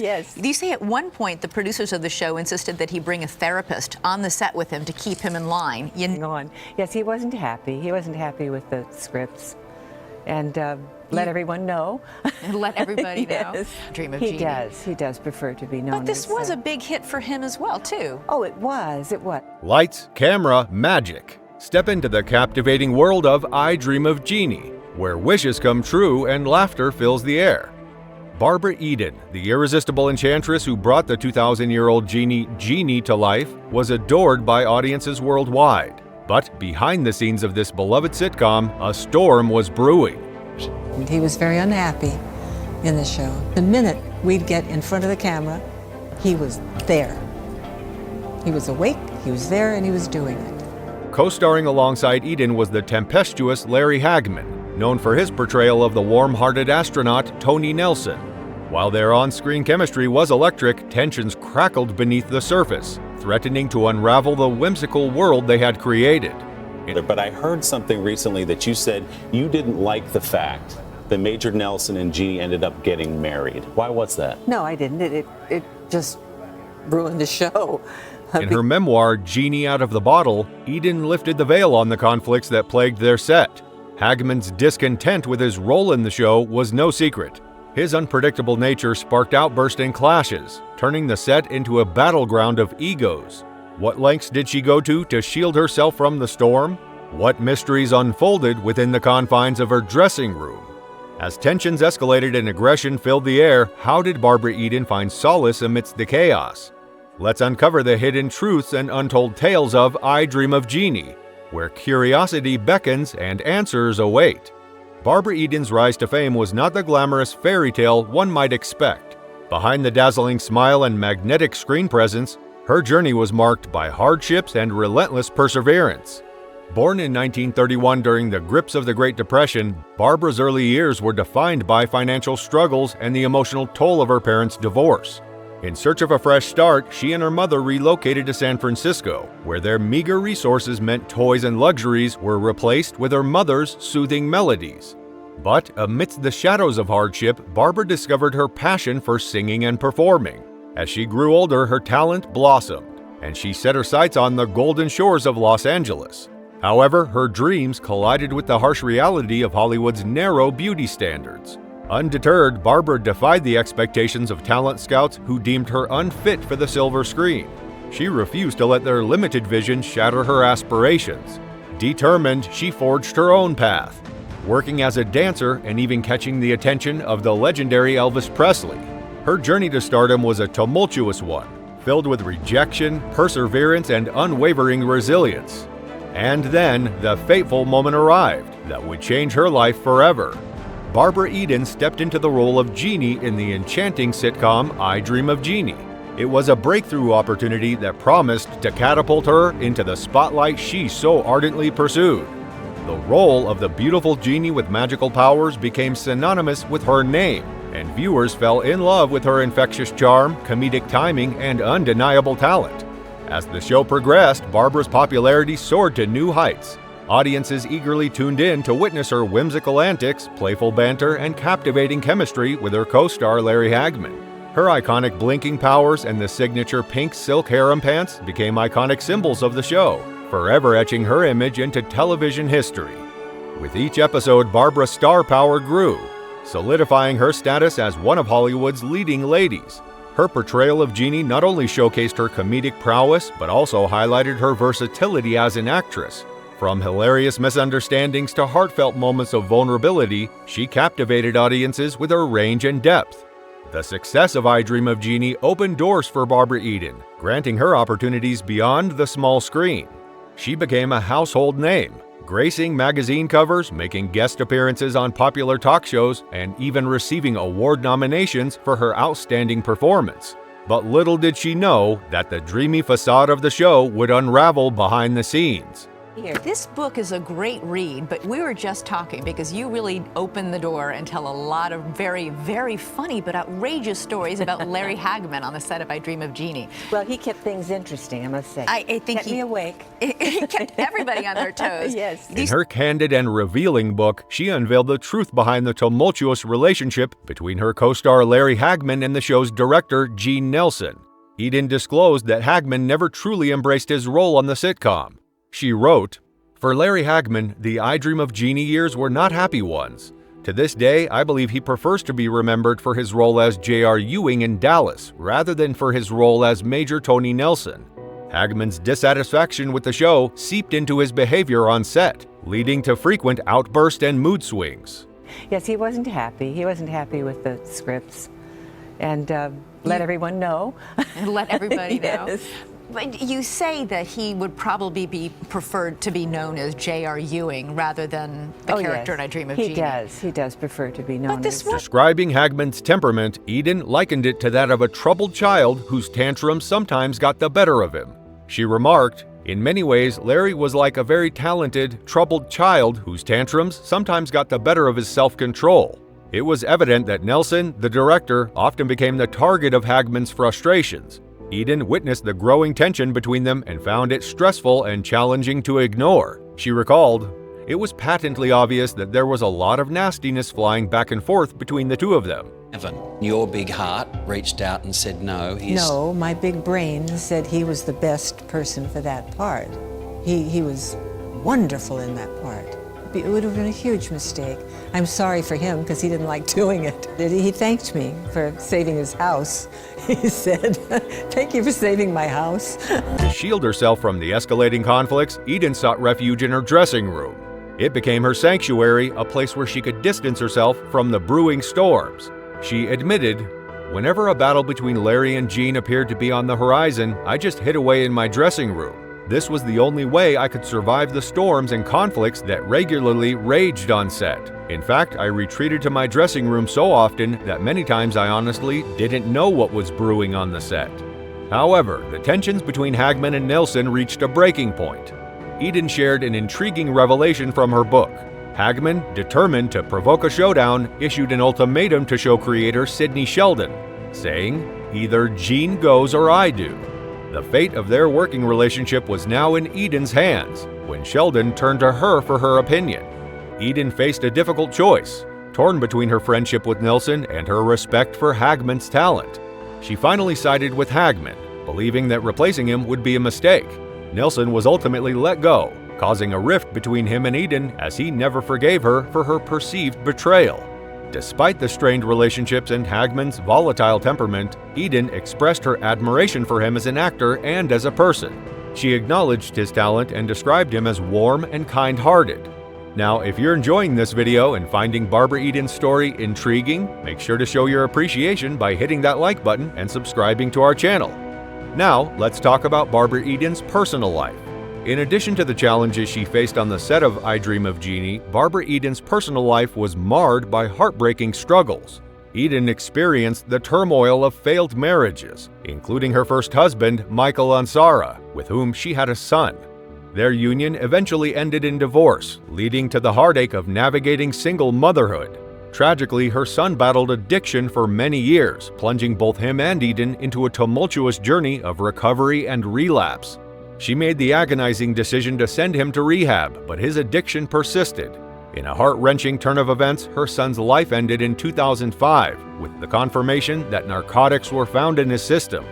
Yes. You say at one point the producers of the show insisted that he bring a therapist on the set with him to keep him in line. Yes, he wasn't happy. He wasn't happy with the scripts. And let everyone know. And let everybody yes. know. Dream of Jeannie. He does prefer to be known. But this was a big hit for him as well, too. Oh, it was. Lights, camera, magic. Step into the captivating world of I Dream of Jeannie, where wishes come true and laughter fills the air. Barbara Eden, the irresistible enchantress who brought the 2,000-year-old genie to life, was adored by audiences worldwide. But behind the scenes of this beloved sitcom, a storm was brewing. He was very unhappy in the show. The minute we'd get in front of the camera, he was there. He was awake, he was there, and he was doing it. Co-starring alongside Eden was the tempestuous Larry Hagman, known for his portrayal of the warm-hearted astronaut Tony Nelson. While their on-screen chemistry was electric, tensions crackled beneath the surface, threatening to unravel the whimsical world they had created. But I heard something recently that you said you didn't like the fact that Major Nelson and Jeannie ended up getting married. Why was that? No, I didn't. It just ruined the show. In her memoir, Genie Out of the Bottle, Eden lifted the veil on the conflicts that plagued their set. Hagman's discontent with his role in the show was no secret. His unpredictable nature sparked outbursting clashes, turning the set into a battleground of egos. What lengths did she go to shield herself from the storm? What mysteries unfolded within the confines of her dressing room? As tensions escalated and aggression filled the air, how did Barbara Eden find solace amidst the chaos? Let's uncover the hidden truths and untold tales of I Dream of Jeannie, where curiosity beckons and answers await. Barbara Eden's rise to fame was not the glamorous fairy tale one might expect. Behind the dazzling smile and magnetic screen presence, her journey was marked by hardships and relentless perseverance. Born in 1931 during the grips of the Great Depression, Barbara's early years were defined by financial struggles and the emotional toll of her parents' divorce. In search of a fresh start, she and her mother relocated to San Francisco, where their meager resources meant toys and luxuries were replaced with her mother's soothing melodies. But amidst the shadows of hardship, Barbara discovered her passion for singing and performing. As she grew older, her talent blossomed, and she set her sights on the golden shores of Los Angeles. However, her dreams collided with the harsh reality of Hollywood's narrow beauty standards. Undeterred, Barbara defied the expectations of talent scouts who deemed her unfit for the silver screen. She refused to let their limited vision shatter her aspirations. Determined, she forged her own path, working as a dancer and even catching the attention of the legendary Elvis Presley. Her journey to stardom was a tumultuous one, filled with rejection, perseverance, and unwavering resilience. And then, the fateful moment arrived that would change her life forever. Barbara Eden stepped into the role of Jeannie in the enchanting sitcom I Dream of Jeannie. It was a breakthrough opportunity that promised to catapult her into the spotlight she so ardently pursued. The role of the beautiful genie with magical powers became synonymous with her name, and viewers fell in love with her infectious charm, comedic timing, and undeniable talent. As the show progressed, Barbara's popularity soared to new heights. Audiences eagerly tuned in to witness her whimsical antics, playful banter, and captivating chemistry with her co-star Larry Hagman. Her iconic blinking powers and the signature pink silk harem pants became iconic symbols of the show, forever etching her image into television history. With each episode, Barbara's star power grew, solidifying her status as one of Hollywood's leading ladies. Her portrayal of Jeannie not only showcased her comedic prowess, but also highlighted her versatility as an actress. From hilarious misunderstandings to heartfelt moments of vulnerability, she captivated audiences with her range and depth. The success of I Dream of Jeannie opened doors for Barbara Eden, granting her opportunities beyond the small screen. She became a household name, gracing magazine covers, making guest appearances on popular talk shows, and even receiving award nominations for her outstanding performance. But little did she know that the dreamy facade of the show would unravel behind the scenes. Here. This book is a great read, but we were just talking because you really open the door and tell a lot of very, very funny but outrageous stories about Larry Hagman on the set of I Dream of Jeannie. Well, he kept things interesting, I must say. I think kept me awake. He kept everybody on their toes. Yes. In her candid and revealing book, she unveiled the truth behind the tumultuous relationship between her co-star Larry Hagman and the show's director, Gene Nelson. Eden disclosed that Hagman never truly embraced his role on the sitcom. She wrote, "For Larry Hagman, the I Dream of Jeannie years were not happy ones. To this day, I believe he prefers to be remembered for his role as J.R. Ewing in Dallas, rather than for his role as Major Tony Nelson. Hagman's dissatisfaction with the show seeped into his behavior on set, leading to frequent outbursts and mood swings." Yes, he wasn't happy. He wasn't happy with the scripts. And let everyone know. And let everybody know. Yes. But you say that he would probably be preferred to be known as J.R. Ewing rather than the character in I Dream of Jeannie. He does prefer to be known But this as... was... Describing Hagman's temperament, Eden likened it to that of a troubled child whose tantrums sometimes got the better of him. She remarked, "In many ways, Larry was like a very talented, troubled child whose tantrums sometimes got the better of his self-control. It was evident that Nelson, the director, often became the target of Hagman's frustrations. Eden witnessed the growing tension between them and found it stressful and challenging to ignore." She recalled, "It was patently obvious that there was a lot of nastiness flying back and forth between the two of them." Evan, your big heart reached out and said no. No, my big brain said he was the best person for that part. He was wonderful in that part. It would have been a huge mistake. I'm sorry for him because he didn't like doing it. He thanked me for saving his house. He said, "Thank you for saving my house." To shield herself from the escalating conflicts, Eden sought refuge in her dressing room. It became her sanctuary, a place where she could distance herself from the brewing storms. She admitted, "Whenever a battle between Larry and Gene appeared to be on the horizon, I just hid away in my dressing room. This was the only way I could survive the storms and conflicts that regularly raged on set. In fact, I retreated to my dressing room so often that many times I honestly didn't know what was brewing on the set." However, the tensions between Hagman and Nelson reached a breaking point. Eden shared an intriguing revelation from her book. Hagman, determined to provoke a showdown, issued an ultimatum to show creator Sidney Sheldon, saying, "Either Gene goes or I do." The fate of their working relationship was now in Eden's hands, when Sheldon turned to her for her opinion. Eden faced a difficult choice, torn between her friendship with Nelson and her respect for Hagman's talent. She finally sided with Hagman, believing that replacing him would be a mistake. Nelson was ultimately let go, causing a rift between him and Eden as he never forgave her for her perceived betrayal. Despite the strained relationships and Hagman's volatile temperament, Eden expressed her admiration for him as an actor and as a person. She acknowledged his talent and described him as warm and kind-hearted. Now, if you're enjoying this video and finding Barbara Eden's story intriguing, make sure to show your appreciation by hitting that like button and subscribing to our channel. Now, let's talk about Barbara Eden's personal life. In addition to the challenges she faced on the set of I Dream of Jeannie, Barbara Eden's personal life was marred by heartbreaking struggles. Eden experienced the turmoil of failed marriages, including her first husband, Michael Ansara, with whom she had a son. Their union eventually ended in divorce, leading to the heartache of navigating single motherhood. Tragically, her son battled addiction for many years, plunging both him and Eden into a tumultuous journey of recovery and relapse. She made the agonizing decision to send him to rehab, but his addiction persisted. In a heart-wrenching turn of events, her son's life ended in 2005, with the confirmation that narcotics were found in his system.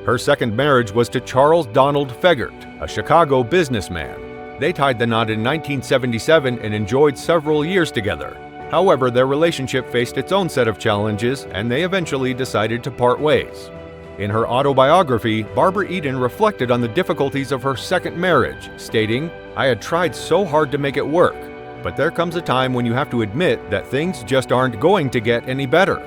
Her second marriage was to Charles Donald Fegert, a Chicago businessman. They tied the knot in 1977 and enjoyed several years together. However, their relationship faced its own set of challenges, and they eventually decided to part ways. In her autobiography, Barbara Eden reflected on the difficulties of her second marriage, stating, "I had tried so hard to make it work, but there comes a time when you have to admit that things just aren't going to get any better."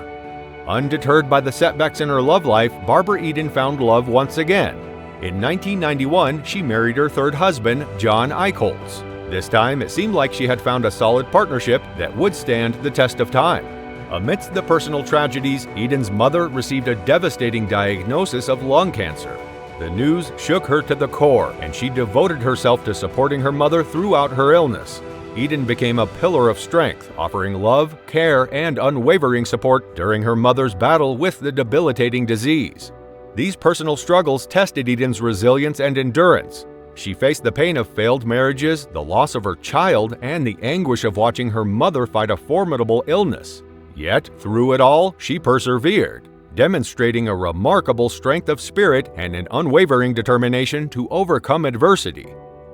Undeterred by the setbacks in her love life, Barbara Eden found love once again. In 1991, she married her third husband, John Eichholz. This time, it seemed like she had found a solid partnership that would stand the test of time. Amidst the personal tragedies, Eden's mother received a devastating diagnosis of lung cancer. The news shook her to the core, and she devoted herself to supporting her mother throughout her illness. Eden became a pillar of strength, offering love, care, and unwavering support during her mother's battle with the debilitating disease. These personal struggles tested Eden's resilience and endurance. She faced the pain of failed marriages, the loss of her child, and the anguish of watching her mother fight a formidable illness. Yet, through it all, she persevered, demonstrating a remarkable strength of spirit and an unwavering determination to overcome adversity.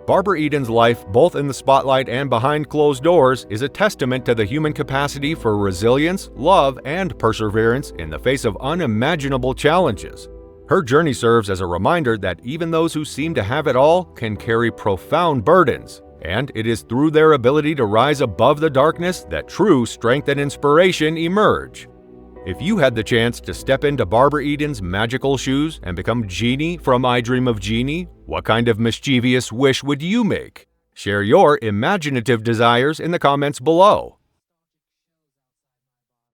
Barbara Eden's life, both in the spotlight and behind closed doors, is a testament to the human capacity for resilience, love, and perseverance in the face of unimaginable challenges. Her journey serves as a reminder that even those who seem to have it all can carry profound burdens, and it is through their ability to rise above the darkness that true strength and inspiration emerge. If you had the chance to step into Barbara Eden's magical shoes and become Jeannie from I Dream of Jeannie, what kind of mischievous wish would you make? Share your imaginative desires in the comments below.